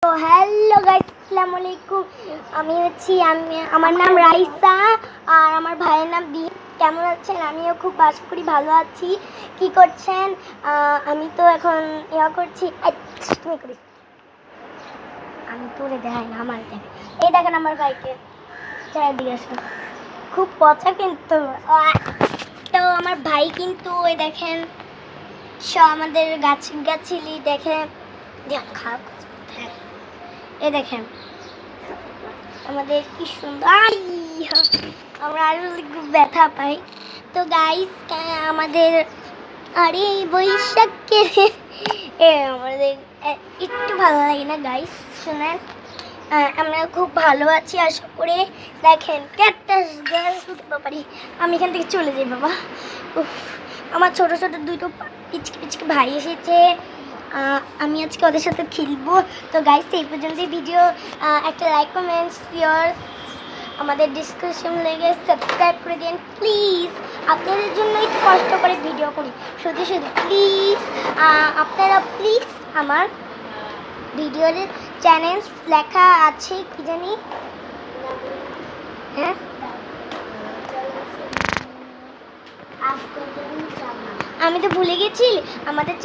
তো hello guys, আসসালামু আলাইকুম। আমার নাম রাইসা আর আমার ভাইয়ের নাম দিন। কেমন আছেন? আমিও খুব আশা করি ভালো আছি। কি করছেন? আমি তো এখন করছি। তুমি করিস, আমি তোরে দেখাই না, আমার দেখ। এই দেখেন আমার ভাইকে, চারিদিকে আসুন, খুব পচা কিন্তু। তো আমার ভাই কিন্তু ওই দেখেন আমাদের গাছগাছালি দেখেন খারাপ। এই দেখেন আমাদের কি সুন্দর, আমরা আরো খুব ব্যথা পাই। তো গাইস আমাদের আরে বৈশাখকে আমাদের একটু ভালো লাগে না গাইস, শোনেন। আমরা খুব ভালো আছি আশা করে। দেখেন পারি, আমি এখান থেকে চলে যাই বাবা। আমার ছোট ছোট দুটো পিচকে পিচকে ভাই এসেছে, আমি আজকে ওদের সাথে খেলবো। তো গাইস এই পর্যন্তই ভিডিও। একটা লাইক কমেন্ট শেয়ার, আমাদের ডিসক্রিপশন লেগে সাবস্ক্রাইব করে দিন প্লিজ। আপনাদের জন্যই কষ্ট করে ভিডিও করি, শুধু শুধু প্লিজ আপনারা প্লিজ আমার ভিডিওর চ্যানেল লেখা আছে কি জানি, হ্যাঁ আমি তো ভুলে গেছি। আমাদের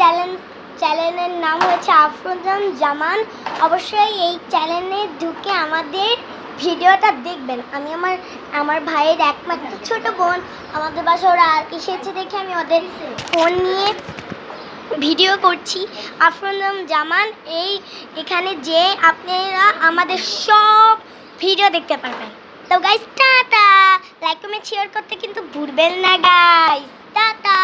চ্যানেলের নাম হচ্ছে আফরোজান জামান। অবশ্যই এই চ্যানেলে ঢুকে আমাদের ভিডিওটা দেখবেন। আমি আমার ভাইয়ের একমাত্র ছোট বোন, আমাদের বাসা ওরা এসেছে দেখে আমি ওদের ফোন নিয়ে ভিডিও করছি। আফরোজান জামান এখানে যে আপনারা আমাদের সব ভিডিও দেখতে পারবেন। তো guys tata, like comment share করতে কিন্তু ভুলবেন না গাইস। টাটা।